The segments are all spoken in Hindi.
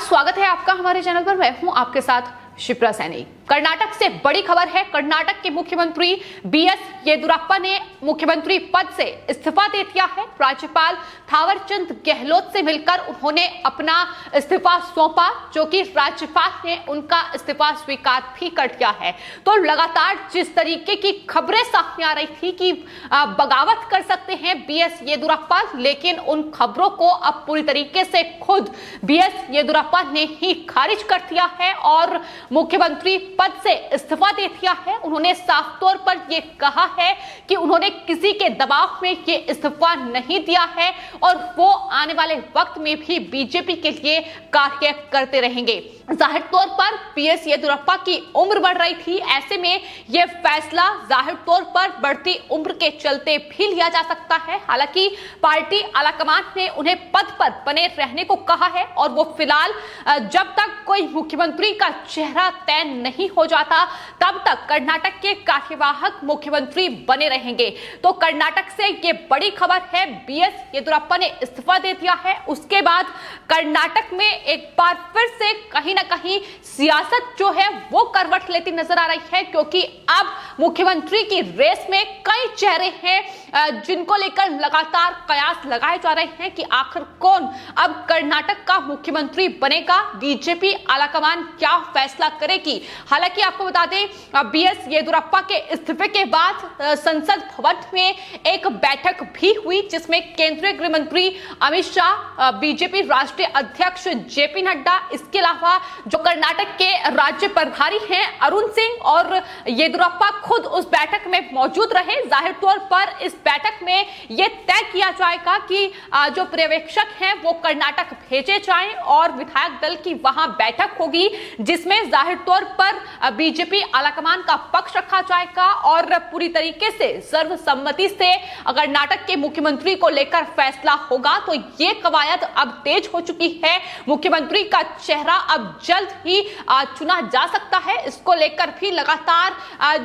स्वागत है आपका हमारे चैनल पर। मैं हूं आपके साथ शिप्रा सैनी। कर्नाटक से बड़ी खबर है। कर्नाटक के मुख्यमंत्री बीएस येदियुरप्पा ने मुख्यमंत्री पद से इस्तीफा दे दिया है। राज्यपाल थावरचंद गहलोत से मिलकर उन्होंने अपना इस्तीफा सौंपा, जो कि राज्यपाल ने उनका इस्तीफा स्वीकार भी कर दिया है। तो लगातार जिस तरीके की खबरें सामने आ रही थी कि बगावत कर सकते हैं बीएस येदियुरप्पा, लेकिन उन खबरों को अब पूरी तरीके से खुद बीएस येदियुरप्पा ने ही खारिज कर दिया है और मुख्यमंत्री पद से इस्तीफा दे दिया है। उन्होंने साफ तौर पर यह कहा है कि उन्होंने किसी के दबाव में ये इस्तीफा नहीं दिया है और वो आने वाले वक्त में भी बीजेपी के लिए कार्य करते रहेंगे। जाहिर तौर पर बीएस येदियुरप्पा की उम्र बढ़ रही थी, ऐसे में यह फैसला जाहिर तौर पर बढ़ती उम्र के चलते भी लिया जा सकता है। हालांकि पार्टी आलाकमान ने उन्हें पद पर बने रहने को कहा है और वो फिलहाल जब तक कोई मुख्यमंत्री का चेहरा तय नहीं हो जाता तब तक कर्नाटक के कार्यवाहक मुख्यमंत्री बने रहेंगे। तो कर्नाटक से ये बड़ी खबर है, बीएस येदियुरप्पा ने इस्तीफा दे दिया है। उसके बाद कर्नाटक में एक बार फिर से कहीं ना कहीं सियासत जो है वो करवट लेती नजर आ रही है, क्योंकि अब मुख्यमंत्री की रेस में कई चेहरे हैं जिनको लेकर लगातार कयास लगाए जा रहे हैं कि आखिर कौन अब कर्नाटक का मुख्यमंत्री बनेगा। बीजेपी आलाकमान क्या फैसला करेगी। हालांकि आपको बता दें बीएस येदियुरप्पा के इस्तीफे के बाद संसद भवन में एक बैठक भी हुई, जिसमें केंद्रीय गृह मंत्री अमित शाह, बीजेपी राष्ट्रीय अध्यक्ष जेपी नड्डा, इसके अलावा जो कर्नाटक के राज्य प्रभारी हैं अरुण सिंह और येदियुरप्पा खुद उस बैठक में मौजूद रहे। जाहिर तौर पर इस बैठक में यह तय किया जाएगा कि जो पर्यवेक्षक हैं वो कर्नाटक भेजे जाएं और विधायक दल की वहां बैठक होगी, जिसमें जाहिर तौर पर बीजेपी आलाकमान का पक्ष रखा जाएगा और पूरी तरीके से सर्वसम्मति से कर्नाटक के मुख्यमंत्री को लेकर फैसला होगा। तो ये कवायद अब तेज हो चुकी है। मुख्यमंत्री का चेहरा अब जल्द ही चुना जा सकता है। इसको लेकर भी लगातार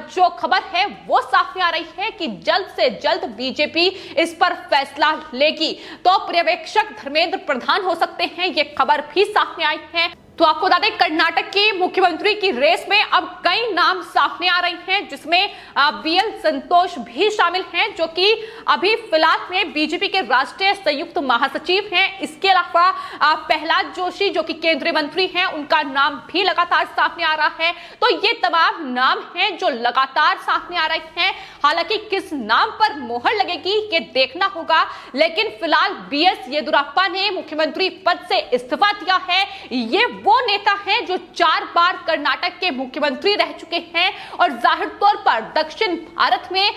जो खबर है वो सामने आ रही है कि जल्द से जल्द बीजेपी इस पर फैसला लेगी। तो पर्यवेक्षक धर्मेंद्र प्रधान हो सकते हैं, ये खबर भी सामने आई है। तो आपको बता दें कर्नाटक के मुख्यमंत्री की रेस में अब कई नाम सामने आ रहे हैं, जिसमें बीएल संतोष भी शामिल हैं, जो कि अभी फिलहाल में बीजेपी के राष्ट्रीय संयुक्त महासचिव हैं। इसके अलावा प्रहलाद जोशी जो कि केंद्रीय मंत्री हैं, उनका नाम भी लगातार सामने आ रहा है। तो ये तमाम नाम हैं जो लगातार सामने आ रहे हैं। हालांकि किस नाम पर मोहर लगेगी ये देखना होगा, लेकिन फिलहाल बीएस येदियुरप्पा ने मुख्यमंत्री पद से इस्तीफा दिया है। ये वो नेता हैं जो 4 बार कर्नाटक के मुख्यमंत्री रह चुके हैं और जाहिर तौर पर दक्षिण भारत में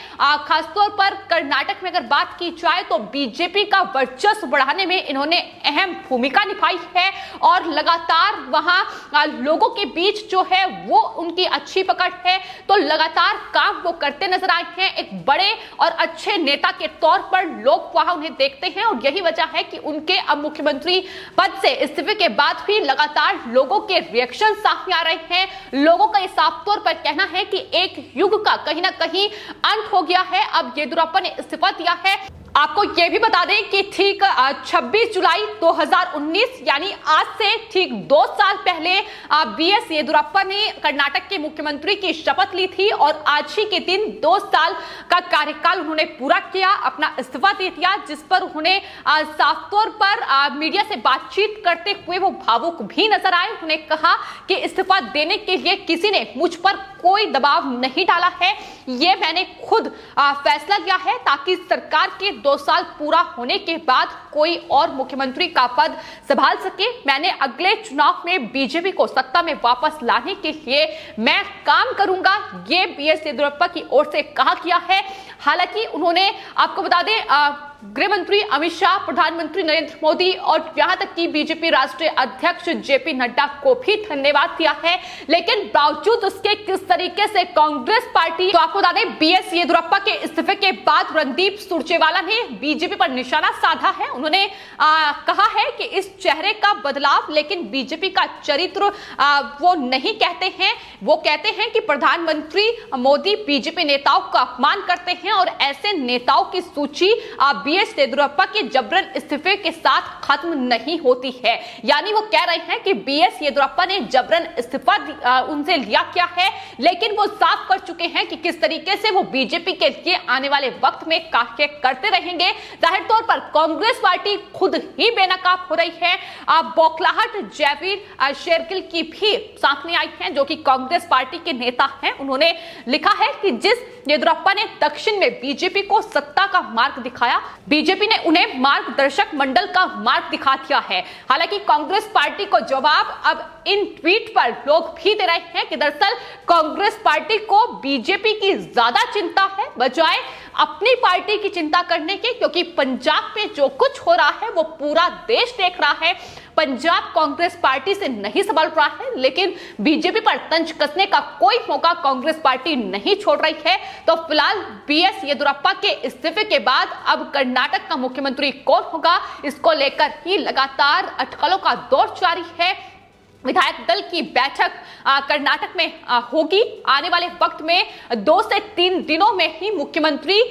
खासतौर पर कर्नाटक में अगर बात की जाए तो बीजेपी का वर्चस्व बढ़ाने में इन्होंने अहम भूमिका निभाई है और लगातार वहां लोगों के बीच जो है वो उनकी अच्छी पकड़ है। तो लगातार काम वो करते नजर आए हैं। एक बड़े और अच्छे नेता के तौर पर लोग वहां उन्हें देखते हैं और यही वजह है कि उनके अब मुख्यमंत्री पद से इस्तीफे के बाद भी लगातार लोगों के रिएक्शन सामने आ रहे हैं। लोगों का साफ तौर पर कहना है कि एक युग का कहीं ना कहीं अंत हो गया है। अब येदियुरप्पा ने इस्तीफा दिया है। आपको यह भी बता दें कि ठीक 26 जुलाई 2019 यानी आज से ठीक 2 साल पहले बीएस येदियुरप्पा ने कर्नाटक के मुख्यमंत्री की शपथ ली थी और आज ही के दिन 2 साल का कार्यकाल उन्होंने पूरा किया, अपना इस्तीफा दे दिया, जिस पर उन्होंने साफ तौर पर मीडिया से बातचीत करते हुए वो भावुक भी नजर आए। उन्होंने कहा कि इस्तीफा देने के लिए किसी ने मुझ पर कोई दबाव नहीं डाला है, ये मैंने खुद फैसला लिया है ताकि सरकार के 2 साल पूरा होने के बाद कोई और मुख्यमंत्री का पद संभाल सके। मैंने अगले चुनाव में बीजेपी को सत्ता में वापस लाने के लिए मैं काम करूंगा, ये बीएस येदियुरप्पा की ओर से कहा गया है। हालांकि उन्होंने आपको बता दें गृह मंत्री अमित शाह, प्रधानमंत्री नरेंद्र मोदी और यहां तक कि बीजेपी राष्ट्रीय अध्यक्ष जेपी नड्डा को भी धन्यवाद दिया है, लेकिन बावजूद उसके किस तरीके से कांग्रेस पार्टी, तो आपको बता दें बीएस येदियुरप्पा के इस्तीफे के बाद रणदीप सुरजेवाला ने बीजेपी पर निशाना साधा है। उन्होंने कहा है कि इस चेहरे का बदलाव लेकिन बीजेपी का चरित्र वो नहीं कहते हैं। वो कहते हैं कि प्रधानमंत्री मोदी बीजेपी नेताओं का अपमान करते हैं और ऐसे नेताओं की सूची बीएस येदियुरप्पा के जबरन इस्तीफे के साथ खत्म नहीं होती है। यानी वो कह रहे हैं कि बीएस येदियुरप्पा ने जबरन इस्तीफा उनसे लिया क्या है, लेकिन वो साफ कर चुके हैं कि किस तरीके से वो बीजेपी के लिए आने वाले वक्त में कार्य करते रहेंगे। जाहिर तौर पर कांग्रेस पार्टी खुद ही बेनकाब हो रही है। बौखलाहट जयवीर शेरगिल की भी सामने आई है, जो कि कांग्रेस पार्टी के नेता हैं। उन्होंने लिखा है कि जिस येदियुरप्पा ने दक्षिण में बीजेपी को सत्ता का मार्ग दिखाया, बीजेपी ने उन्हें मार्गदर्शक मंडल का मार्ग दिखा दिया है। हालांकि कांग्रेस पार्टी को जवाब अब इन ट्वीट पर लोग भी दे रहे हैं कि दरअसल कांग्रेस पार्टी को बीजेपी की ज्यादा चिंता है बजाय अपनी पार्टी की चिंता करने के, क्योंकि पंजाब में जो कुछ हो रहा है वो पूरा देश देख रहा है। पंजाब कांग्रेस पार्टी से नहीं संभल रहा है, लेकिन बीजेपी पर तंज कसने का कोई मौका कांग्रेस पार्टी नहीं छोड़ रही है। तो फिलहाल बीएस येदियुरप्पा के इस्तीफे के बाद अब कर्नाटक का मुख्यमंत्री कौन होगा, इसको लेकर ही लगातार अटकलों का दौर जारी है। विधायक दल की बैठक कर्नाटक में होगी। आने वाले वक्त में 2 से 3 दिनों में ही मुख्यमंत्री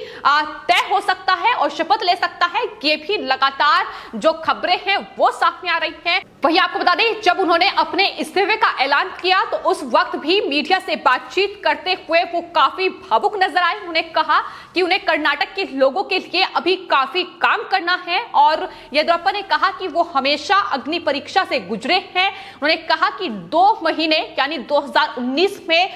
तय हो सकता है और शपथ ले सकता है। ये भी लगातार जो खबरें हैं वो सामने आ रही हैं। वही आपको बता दें, जब उन्होंने अपने इस्तीफे का ऐलान किया तो उस वक्त भी मीडिया से बातचीत करते हुए वो काफी भावुक नजर आए। उन्होंने कहा कि उन्हें कर्नाटक के लोगों के लिए अभी काफी काम करना है और येदियुरप्पा ने कहा कि वो हमेशा अग्नि परीक्षा से गुजरे हैं। उन्होंने कहा कि 2 महीने यानी 2019 में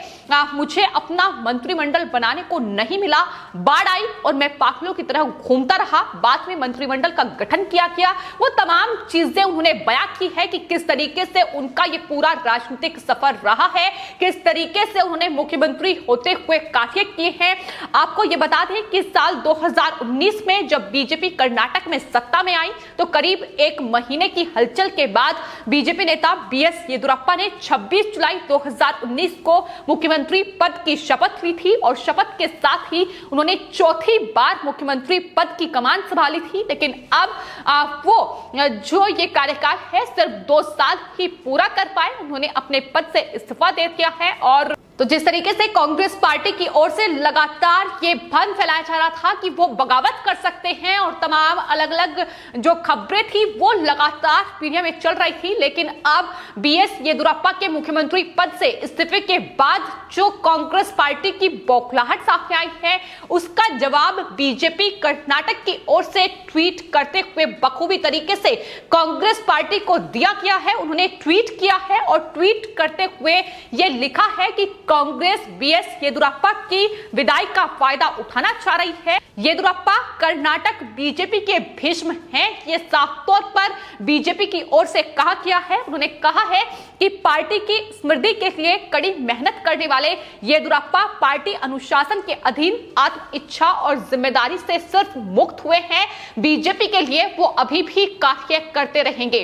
मुझे अपना मंत्रिमंडल बनाने को नहीं मिला, बाढ़ आई और मैं पागलों की तरह घूमता रहा। बाद में मंत्रिमंडल का गठन किया गया। वो तमाम चीजें उन्होंने बयां की है कि किस तरीके से उनका ये पूरा राजनीतिक सफर रहा है, किस तरीके से उन्होंने मुख्यमंत्री होते हुए कार्य किए हैं। आपको ये बता दें कि साल 2019 में जब बीजेपी कर्नाटक में सत्ता में आई तो करीब 1 महीने की हलचल के बाद बीजेपी नेता बीएस येदियुरप्पा ने 26 जुलाई 2019 को मुख्यमंत्री पद की शपथ ली थी और शपथ के साथ ही उन्होंने चौथी बार मुख्यमंत्री पद की कमान संभाली थी। लेकिन अब वो जो ये कार्यकाल है सिर्फ 2 साल ही पूरा कर पाए। उन्होंने अपने पद से इस्तीफा दे दिया है। और तो जिस तरीके से कांग्रेस पार्टी की ओर से लगातार ये भ्रम फैलाया जा रहा था कि वो बगावत कर सकते हैं और तमाम अलग अलग जो खबरें थी वो लगातार मीडिया में चल रही थी, लेकिन अब बीएस येदियुरप्पा के मुख्यमंत्री पद से इस्तीफे के बाद जो कांग्रेस पार्टी की बौखलाहट सामने आई है उसका जवाब बीजेपी कर्नाटक की ओर से ट्वीट करते हुए बखूबी तरीके से कांग्रेस पार्टी को दिया गया है। उन्होंने ट्वीट किया है और ट्वीट करते हुए ये लिखा है कि कांग्रेस बीएस येदियुरप्पा की विदाई का फायदा उठाना चाह रही है। येदियुरप्पा कर्नाटक बीजेपी के भीष्म हैं, ये साफ तौर पर बीजेपी की ओर से कहा गया है। उन्होंने कहा है कि पार्टी की स्मृति के लिए कड़ी मेहनत करने वाले येदियुरप्पा पार्टी अनुशासन के अधीन आत्म इच्छा और जिम्मेदारी से सिर्फ मुक्त हुए हैं। बीजेपी के लिए वो अभी भी कार्य करते रहेंगे।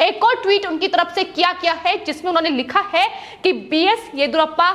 एक और ट्वीट उनकी तरफ से किया गया है जिसमें उन्होंने लिखा है कि बीएस येदियुरप्पा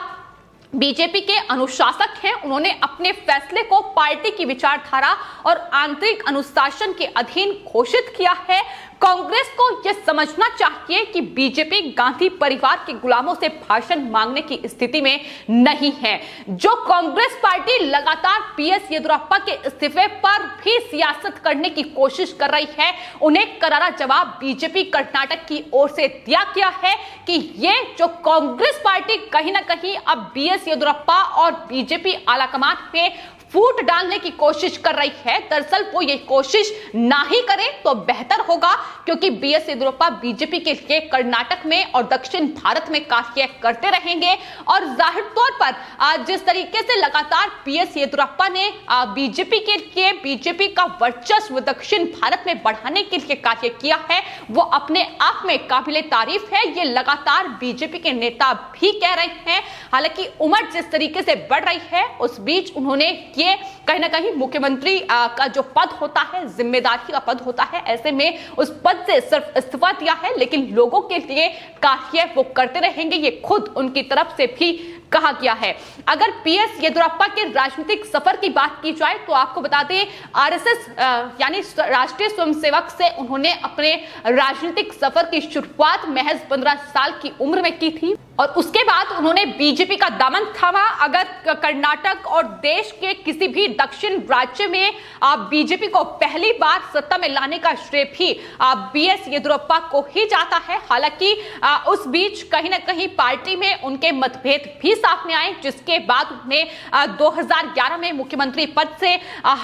बीजेपी के अनुशासक हैं। उन्होंने अपने फैसले को पार्टी की विचारधारा और आंतरिक अनुशासन के अधीन घोषित किया है। कांग्रेस को यह समझना चाहिए कि बीजेपी गांधी परिवार के गुलामों से भाषण मांगने की स्थिति में नहीं है। जो कांग्रेस पार्टी लगातार बीएस येदियुरप्पा के इस्तीफे पर भी सियासत करने की कोशिश कर रही है, उन्हें करारा जवाब बीजेपी कर्नाटक की ओर से दिया गया है कि ये जो कांग्रेस पार्टी कहीं ना कहीं अब बीएस येदियुरप्पा और बीजेपी आलाकमान में फूट डालने की कोशिश कर रही है। दरअसल वो ये कोशिश ना ही करे तो बेहतर होगा, क्योंकि बीएस येदियुरप्पा बीजेपी के लिए कर्नाटक में और दक्षिण भारत में कार्य करते रहेंगे। और जाहिर तौर पर जिस तरीके से लगातार बीएस येदियुरप्पा ने बीजेपी के लिए बीजेपी का वर्चस्व दक्षिण भारत में बढ़ाने के लिए कार्य किया है, वो अपने आप में काबिले तारीफ है। ये लगातार बीजेपी के नेता भी कह रहे हैं। हालांकि उम्र जिस तरीके से बढ़ रही है उस बीच उन्होंने ये कहीं ना कहीं मुख्यमंत्री का जो पद होता है, जिम्मेदारी का पद होता है, ऐसे में उस पद से सिर्फ इस्तीफा दिया है, लेकिन लोगों के लिए कार्य वो करते रहेंगे। ये खुद उनकी तरफ से भी कहा गया है। अगर बीएस येदियुरप्पा के राजनीतिक सफर की बात की जाए तो आपको बता दें आरएसएस यानी राष्ट्रीय स्वयंसेवक से उन्होंने अपने राजनीतिक सफर की शुरुआत महज 15 साल की उम्र में की थी और उसके बाद उन्होंने बीजेपी का दामन थामा। अगर कर्नाटक और देश के किसी भी दक्षिण राज्य में बीजेपी को पहली बार सत्ता में लाने का श्रेय भी बीएस येदियुरप्पा को ही जाता है। हालांकि उस बीच कहीं ना कहीं पार्टी में उनके मतभेद भी सामने आए, जिसके बाद उन्हें 2011 में मुख्यमंत्री पद से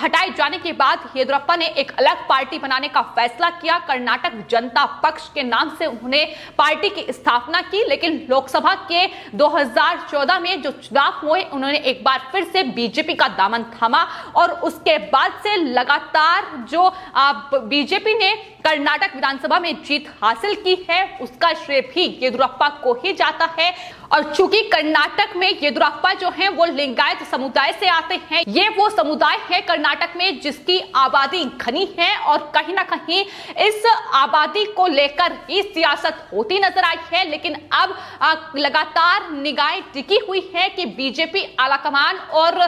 हटाए जाने के बाद येदियुरप्पा ने एक अलग पार्टी बनाने का फैसला किया। कर्नाटक जनता पक्ष के नाम से उन्होंने पार्टी की स्थापना की, लेकिन लोकसभा के 2014 में जो चुनाव हुए उन्होंने एक बार फिर से बीजेपी का दामन थामा और उसके बाद से लगातार जो बीजेपी ने कर्नाटक विधानसभा में जीत हासिल की है उसका श्रेय भी येदियुरप्पा को ही जाता है। और चूंकि कर्नाटक में येदियुरप्पा जो है वो लिंगायत समुदाय से आते हैं, ये वो समुदाय है कर्नाटक में जिसकी आबादी घनी है और कहीं ना कहीं इस आबादी को लेकर ही सियासत होती नजर आई है। लेकिन अब लगातार निगाहें टिकी हुई है कि बीजेपी आलाकमान और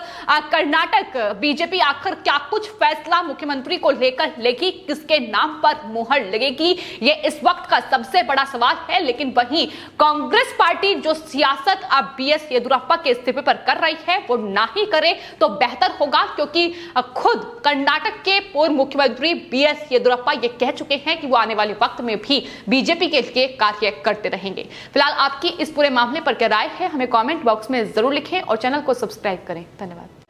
कर्नाटक बीजेपी आखिर क्या कुछ फैसला मुख्यमंत्री को लेकर लेगी, किसके नाम पर मुहर लगेगी, ये इस वक्त का सबसे बड़ा सवाल है। लेकिन वहीं कांग्रेस पार्टी जो सियासत अब बीएस येदियुरप्पा के इस्तीफे पर कर रही है वो ना ही करे तो बेहतर होगा, क्योंकि खुद कर्नाटक के पूर्व मुख्यमंत्री बीएस येदियुरप्पा ये कह चुके हैं कि वो आने वाले वक्त में भी बीजेपी के लिए कार्य करते रहेंगे। फिलहाल आपकी इस पूरे मामले पर क्या राय है हमें कमेंट बॉक्स में जरूर लिखें और चैनल को सब्सक्राइब करें। धन्यवाद।